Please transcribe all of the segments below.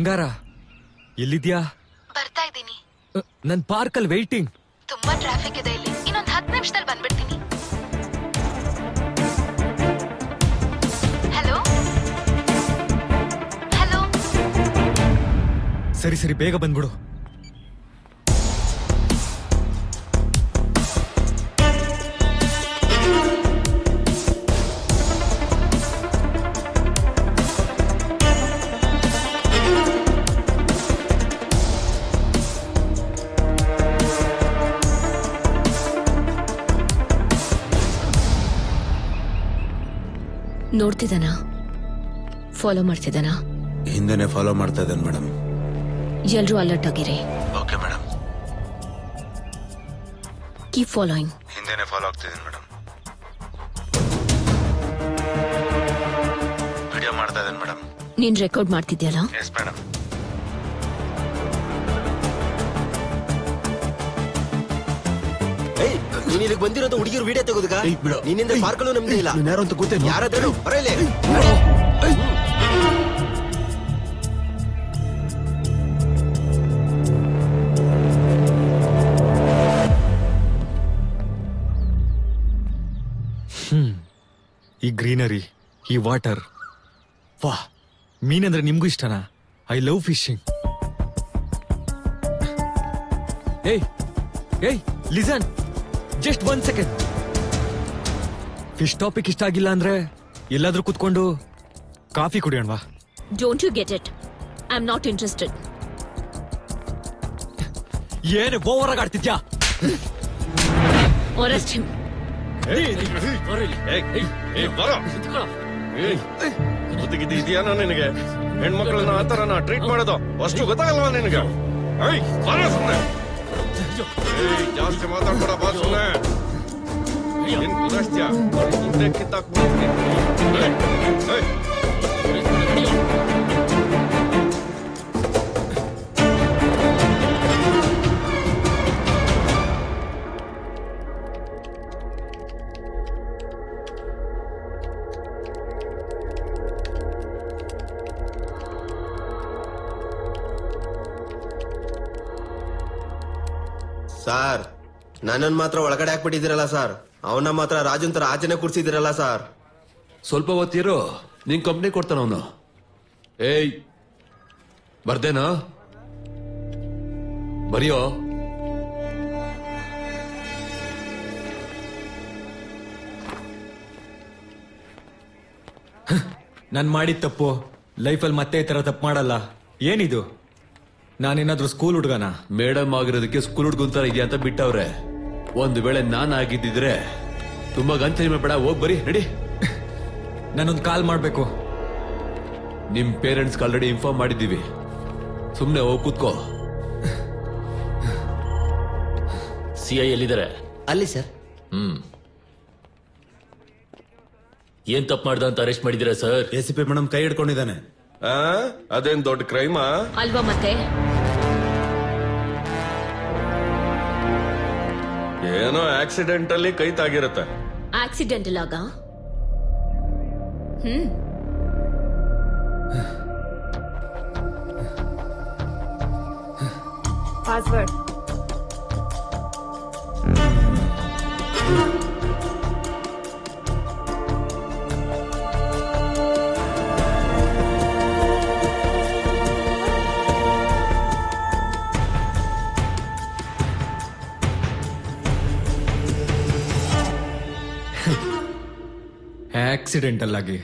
ಬಂಗಾರ ಎಲ್ಲಿದ್ಯಾ? ಬರ್ತಾ ಇದ್ದೀನಿ. ನನ್ ಪಾರ್ಕಲ್ಲಿ ವೇಟಿಂಗ್. ತುಂಬಾ ಟ್ರಾಫಿಕ್ ಇದೆ ಇಲ್ಲಿ. ಇನ್ನೊಂದ್ 10 ನಿಮಿಷದಲ್ಲಿ ಬಂದ್ಬಿಡ್ತೀನಿ. Hello hello. ಸರಿ ಸರಿ, ಬೇಗ ಬಂದ್ಬಿಡು. ನೋಡ್ತಿದ್ದಾನ? ಫಾಲೋ ಮಾಡ್ತಿದ್ದಾನ? ಹಿಂದೆನೆ ಫಾಲೋ ಮಾಡ್ತಾ ಇದ್ದಾನೆ ಮೇಡಮ್. ಎಲ್ರೂ ಅಲರ್ಟ್ ಆಗಿರಿ. Okay madam. Keep following. ಹಿಂದೆನೆ ಫಾಲೋ ಆಗ್ತಿದ್ದೀನಿ ಮೇಡಮ್. ವಿಡಿಯೋ ಮಾಡ್ತಾ ಇದ್ದಾನೆ ಮೇಡಮ್. ನೀನ್ ರೆಕಾರ್ಡ್ ಮಾಡ್ತಿದ್ಯಲ್ಲ? Yes madam. ನೀನ್ ಇಲ್ಲಿಗೆ ಬಂದಿರೋದು ಹುಡುಗಿರು ವಿಡಿಯೋ ತೆಗೋದಕ್ಕ? ನಿನ್ನಿಂದ ಪಾರ್ಕಲ್ಲೂ ನಮ್ದೇ ಇಲ್ಲ. ಯಾರು ಅಂತ ಗೊತ್ತೇ? ಯಾರಾದ್ರೂ ಬರಲಿ. ಈ ಗ್ರೀನರಿ, ಈ ವಾಟರ್, ವಾ, ಮೀನಂದ್ರೆ ನಿಮ್ಗೂ ಇಷ್ಟನಾ? I love fishing. ಏಯ್ ಏಯ್ listen, just 1 second. Fish topic ಇಷ್ಟ ಆಗಿಲ್ಲ ಅಂದ್ರೆ ಎಲ್ಲಾದ್ರೂ ಕುತ್ಕೊಂಡು ಕಾಫಿ ಕುಡಿಯೋಣವಾ? Don't you get it? I am not interested. ಏನು ಓವರ್ ಆಗಿ ಆಡ್ತಿದ್ಯಾ? Arrest him. ಇದೆಯಾ ನಿನಗೆ? ಹೆಣ್ಮಕ್ಳನ್ನ ಆತರ ಟ್ರೀಟ್ ಮಾಡೋದು ಅಷ್ಟು ಗೊತ್ತಾಗಲ್ವಾ ನಿನಗೆ? ಜಾಸ್ತಿ ಮಾತಾಡ್ಬೇಡ ಬಾ, ಸುಮ್ಮನೆ ಏನ್ ಕುದಸ್ತ್ಯಾ? ಹಿಂದೆ ಕಿತ್ತಾಕ್ಬಿಡ್ತೀನಿ. ಸಾರ್, ನನ್ನನ್ ಮಾತ್ರ ಒಳಗಡೆ ಹಾಕ್ಬಿಟ್ಟಿದ್ದೀರಲ್ಲ ಸರ್. ಅವನ ಮಾತ್ರ ರಾಜನ್ ತರ ಆಚೆನೆ ಕೂರ್ಸಿದಿರಲ್ಲ ಸರ್. ಸ್ವಲ್ಪ ಹೊತ್ತಿರೋ, ನಿನ್ ಕಂಪ್ನಿ ಕೊಡ್ತಾನ ಅವನು. ಏಯ್ ಬರ್ದೇನಾ? ಬರಿಯೋ. ನಾನ್ ಮಾಡಿದ ತಪ್ಪು ಲೈಫಲ್ಲಿ ಮತ್ತೆ ಈ ತರ ತಪ್ಪು ಮಾಡಲ್ಲ. ಏನಿದು? ನಾನೇನಾದ್ರೂ ಸ್ಕೂಲ್ ಹುಡ್ಗನ? ಮೇಡಮ್ ಆಗಿರೋದಕ್ಕೆ ಸ್ಕೂಲ್ ಹುಡ್ಗುಂತಾರ ಇದೆಯಾ ಅಂತ ಬಿಟ್ಟವ್ರೆ. ಒಂದು ವೇಳೆ ನಾನ್ ಆಗಿದ್ದಿದ್ರೆ ತುಂಬಾ ಗಂಚಲಿಮೆ ಬೇಡ, ಹೋಗ್ ಬರಿ, ನಡಿ. ನಾನೊಂದು ಕಾಲ್ ಮಾಡ್ಬೇಕು. ನಿಮ್ ಪೇರೆಂಟ್ಸ್ ಆಲ್ರೆಡಿ ಇನ್ಫಾರ್ಮ್ ಮಾಡಿದ್ದೀವಿ. ಸುಮ್ನೆ ಹೋಗ್ ಕೂತ್ಕೋ. ಸಿಐ ಎಲ್ಲಿದ್ದಾರೆ? ಅಲ್ಲಿ ಸರ್. ಏನ್ ತಪ್ಪು ಮಾಡ್ದ ಅಂತ ಅರೆಸ್ಟ್ ಮಾಡಿದ್ದೀರಾ ಸರ್? ACP ಮೇಡಮ್ ಕೈ ಹಿಡ್ಕೊಂಡಿದ್ದಾನೆ. ಅದೇನ್ ದೊಡ್ಡ ಕ್ರೈಮಾ ಅಲ್ವಾ ಮತ್ತೆ? ಏನೋ ಆಕ್ಸಿಡೆಂಟ್ ಅಲ್ಲಿ ಕೈ ತಾಗಿರತ್ತೆ. ಆಕ್ಸಿಡೆಂಟಲ್ ಆಗ? ಪಾಸ್ವರ್ಡ್. ಆಕ್ಸಿಡೆಂಟಲ್ ಆಗಿ.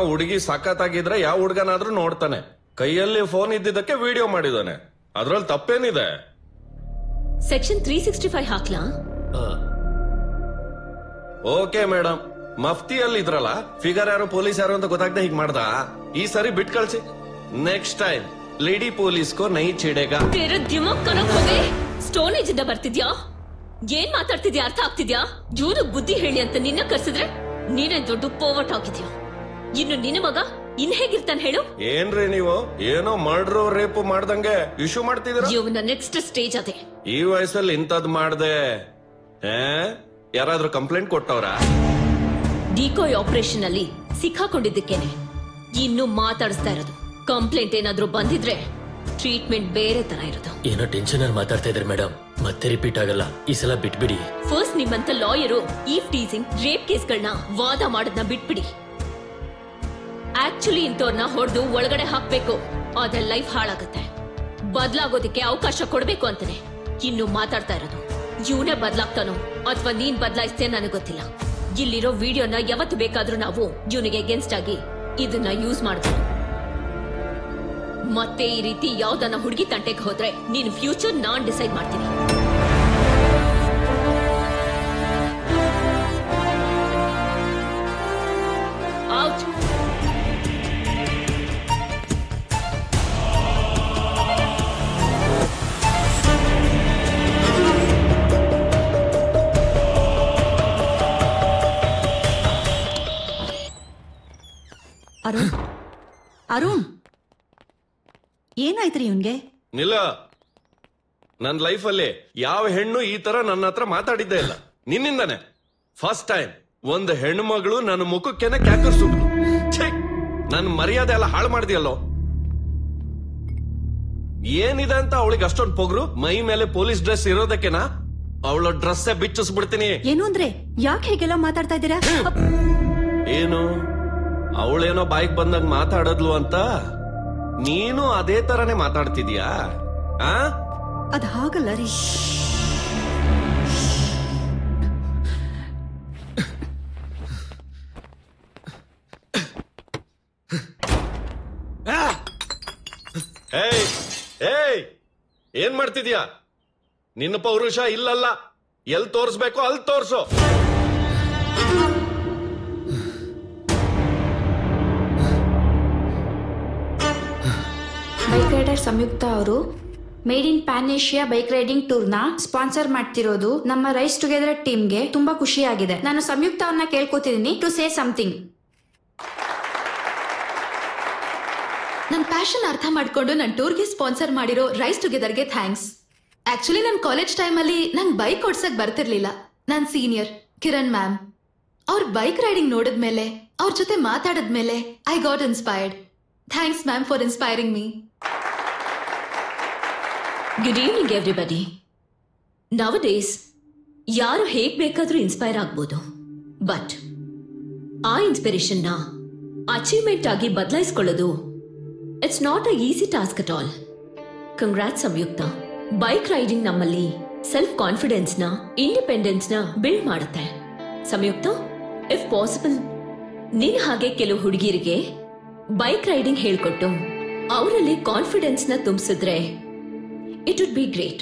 ಹುಡುಗಿ ಸಖತ್ತಾಗಿದ್ರೆ ಯಾವ ಹುಡುಗನಾದ್ರೂ ನೋಡ್ತಾನೆ. ಕೈಯಲ್ಲಿ ಫೋನ್ ಇದ್ದಿದ್ದಕ್ಕೆ ವಿಡಿಯೋ ಮಾಡಿದಾನೆ. ಅದ್ರಲ್ಲಿ ತಪ್ಪೇನಿದೆ? ಸೆಕ್ಷನ್ 365 ಹಾಕ್ಲಾ? ಓಕೆ ಮೇಡಮ್, ಮಫ್ತಿಯಲ್ಲಿ ಇದ್ರಲ್ಲ, ಫಿಗರ್ ಯಾರು ಪೊಲೀಸ್ ಯಾರು ಅಂತ ಗೊತ್ತಾಗ್ದೆ ಹೀಗ್ ಮಾಡ್ದ. ಈ ಸರಿ ಬಿಟ್ ಕಳ್ಸಿ. ನೆಕ್ಸ್ಟ್ ಟೈಮ್ ಲೇಡಿ ಪೊಲೀಸ್ ಕೋ ನೈ ಛೇಡೇಗಾ. तेरा दिमाग ಕನಕ್ ಹೋಗಿ ಸ್ಟೋನ್ ಏಜ್ ಇಂದ ಬರ್ತಿದ್ಯಾ? ಏನ್ ಮಾತಾಡ್ತಿದ್ಯಾ? ಅರ್ಥ ಆಗ್ತಿದ್ಯಾ? ಜೂದು ಬುದ್ಧಿ ಹೇಳಿ ಅಂತ ನಿನ್ನ ಕರ್ಸಿದ್ರೆ ನೀನೇ ದೊಡ್ಡ ಪೋವಟ್ ಆಗಿದ್ಯಾ. ಇನ್ನು ನಿನ್ನ ಮಗ ಇನ್ ಹೇಗಿರ್ತಾನೆ ಹೇಳು. ಏನ್ರಿ ನೀವು ಏನೋ ಮರ್ಡ್ರು ರೇಪ್ ಮಾಡ್ದಂಗೆ ಇಶ್ಯೂ ಮಾಡ್ತಿದ್ದೀರ. ಜೀವನ ನೆಕ್ಸ್ಟ್ ಸ್ಟೇಜ್ ಅದೇ. ಈ ವಯಸ್ಸಲ್ಲಿ ಇಂಥದ್ ಮಾಡ್ದೆ ಯಾರಾದ್ರೂ ಕಂಪ್ಲೇಂಟ್ ಕೊಟ್ಟವ್ರ? ಡಿಕೋಯ್ ಆಪರೇಷನ್ ಅಲ್ಲಿ ಸಿಕ್ಕಾಕೊಂಡಿದ್ದಕ್ಕೇನೆ ಇನ್ನು ಮಾತಾಡಿಸ್ತಾ ಇರೋದು. ಕಂಪ್ಲೇಂಟ್ ಏನಾದ್ರೂ ಬಂದಿದ್ರೆ ಟ್ರೀಟ್ಮೆಂಟ್ ಬೇರೆ ತರ ಇರೋದು. ಏನೋ ಟೆನ್ಷನ್ ಅಲ್ಲಿ ಮಾತಾಡ್ತಾ ಇದ್ರೆ ಮೇಡಮ್, ಮತ್ತೆ ರಿಪೀಟ್ ಆಗಲ್ಲ. ಈ ಸಲ ಬಿಟ್ಬಿಡಿ. ಫಸ್ಟ್ ನಿಮ್ಮಂತ ಲಾಯರು ಈವ್ ಟೀಸಿಂಗ್ ರೇಪ್ ಕೇಸ್ಗಳನ್ನ ವಾದ ಮಾಡೋದನ್ನ ಬಿಟ್ಬಿಡಿ. ಆಕ್ಚುಲಿ ಇಂಥವ್ರನ್ನ ಹೊಡೆದು ಒಳಗಡೆ ಹಾಕ್ಬೇಕು. ಅದ್ರ ಲೈಫ್ ಹಾಳಾಗುತ್ತೆ. ಬದ್ಲಾಗೋದಿಕ್ಕೆ ಅವಕಾಶ ಕೊಡ್ಬೇಕು ಅಂತಾನೆ ಇನ್ನು ಮಾತಾಡ್ತಾ ಇರೋದು. ಇವನೇ ಬದ್ಲಾಗ್ತಾನೋ ಅಥವಾ ನೀನ್ ಬದ್ಲಾಯಿಸ್ತೇ ನನಗೆ ಗೊತ್ತಿಲ್ಲ. ಇಲ್ಲಿರೋ ವಿಡಿಯೋನ ಯಾವತ್ತು ಬೇಕಾದ್ರೂ ನಾವು ಇವನಿಗೆ ಅಗೇನ್ಸ್ಟ್ ಆಗಿ ಇದನ್ನ ಯೂಸ್ ಮಾಡ್ಬೋದು. ಮತ್ತೆ ಈ ರೀತಿ ಯಾವ್ದನ್ನ ಹುಡುಗಿ ತಂಟೆಗೆ ಹೋದ್ರೆ ನಿನ್ ಫ್ಯೂಚರ್ ನಾನ್ ಡಿಸೈಡ್ ಮಾಡ್ತೀನಿ. ಔಟ್. ಅರುಣ್ ಅರುಣ್ ಏನಾಯ್ತ್ರಿ ಇವನ್ಗೆ? ನಿಲ್ಲ, ನನ್ ಲೈಫಲ್ಲಿ ಯಾವ ಹೆಣ್ಣು ಈ ತರ ನನ್ನ ಹತ್ರ ಮಾತಾಡಿದ್ದೇ ಇಲ್ಲ. ನಿನ್ನಿಂದಾನೆ ಫಸ್ಟ್ ಟೈಮ್ ಒಂದು ಹೆಣ್ಣು ಮಗಳು ನನ್ನ ಮುಖಕ್ಕೆನೆ ಕ್ಯಾಕರ್ಸುಡ್ಲು. ನನ್ ಮರ್ಯಾದೆ ಎಲ್ಲ ಹಾಳು ಮಾಡಿದ್ಯಲ್ಲೋ. ಏನಿದೆ ಅಂತ ಅವಳಿಗೆ ಅಷ್ಟೊಂದು ಪೊಗರು. ಮೈ ಮೇಲೆ ಪೊಲೀಸ್ ಡ್ರೆಸ್ ಇರೋದಕ್ಕೆನಾ ಅವಳ ಡ್ರೆಸ್ಸೇ ಬಿಚ್ಚಿಸ್ಬಿಡ್ತೀನಿ. ಏನು ಅಂದ್ರೆ ಯಾಕೆ ಹೇಗೆಲ್ಲ ಮಾತಾಡ್ತಾ ಇದ್ದೀರಾ? ಏನು ಅವಳೇನೋ ಬಾಯಿಗೆ ಬಂದಂಗ್ ಮಾತಾಡದ್ಲು ಅಂತ ನೀನು ಅದೇ ತರನೇ ಮಾತಾಡ್ತಿದ್ಯಾ? ಅದ್ ಹಾಗಲ್ಲ ರೀ. ಏನ್ ಮಾಡ್ತಿದ್ಯಾ? ನಿನ್ನ ಪೌರುಷ ಇಲ್ಲಲ್ಲ, ಎಲ್ ತೋರ್ಸ್ಬೇಕು ಅಲ್ಲಿ ತೋರ್ಸು. ಬೈಕ್ ರೈಡರ್ ಸಂಯುಕ್ತ ಅವರು made in PAN Asia bike riding tour ನ ಸ್ಪಾನ್ಸರ್ ಮಾಡ್ತಿರೋದು ನಮ್ಮ ರೈಸ್ ಟುಗೆದರ್ ಟೀಮ್ಗೆ ತುಂಬಾ ಖುಷಿಯಾಗಿದೆ. ನಾನು ಸಂಯುಕ್ತ ಅವ್ರನ್ನ ಕೇಳ್ಕೊತಿದ್ದೀನಿ ಟು ಸೇ ಸಮಥಿಂಗ್. ನನ್ನ ಪ್ಯಾಷನ್ ಅರ್ಥ ಮಾಡ್ಕೊಂಡು ನನ್ನ ಟೂರ್ಗೆ ಸ್ಪಾನ್ಸರ್ ಮಾಡಿರೋ ರೈಸ್ ಟುಗೆದರ್ಗೆ ಥ್ಯಾಂಕ್ಸ್. ಆಕ್ಚುಲಿ ನನ್ನ ಕಾಲೇಜ್ ಟೈಮಲ್ಲಿ ನಂಗೆ ಬೈಕ್ ಓಡ್ಸಕ್ ಬರ್ತಿರ್ಲಿಲ್ಲ. ನನ್ನ ಸೀನಿಯರ್ ಕಿರಣ್ ಮ್ಯಾಮ್ ಅವ್ರ ಬೈಕ್ ರೈಡಿಂಗ್ ನೋಡಿದ್ಮೇಲೆ ಅವ್ರ ಜೊತೆ ಮಾತಾಡಿದ್ಮೇಲೆ I got inspired. Thanks ma'am for inspiring me. Good evening everybody. Nowadays ಯಾರು ಹೇಗ್ ಬೇಕಾದ್ರೂ ಇನ್ಸ್ಪೈರ್ ಆಗ್ಬೋದು. ಬಟ್ ಆ ಇನ್ಸ್ಪಿರೇಷನ್ನ ಅಚೀವ್ಮೆಂಟ್ ಆಗಿ ಬದಲಾಯಿಸ್ಕೊಳ್ಳೋದು it's not a easy task at all. Congrats Samyuktha. Bike riding ನಮ್ಮಲ್ಲಿ ಸೆಲ್ಫ್ ಕಾನ್ಫಿಡೆನ್ಸ್ ನ, ಇಂಡಿಪೆಂಡೆನ್ಸ್ ನ ಬಿಲ್ಡ್ ಮಾಡುತ್ತೆ. ಸಂಯುಕ್ತ, ಇಫ್ ಪಾಸಿಬಲ್ ನೀನ್ ಹಾಗೆ ಕೆಲವು ಹುಡುಗಿರಿಗೆ ಬೈಕ್ ರೈಡಿಂಗ್ ಹೇಳ್ಕೊಟ್ಟು ಅವರಲ್ಲಿ ಕಾನ್ಫಿಡೆನ್ಸ್ ನ ತುಂಬಿಸಿದ್ರೆ ಇಟ್ ವುಡ್ ಬಿ ಗ್ರೇಟ್.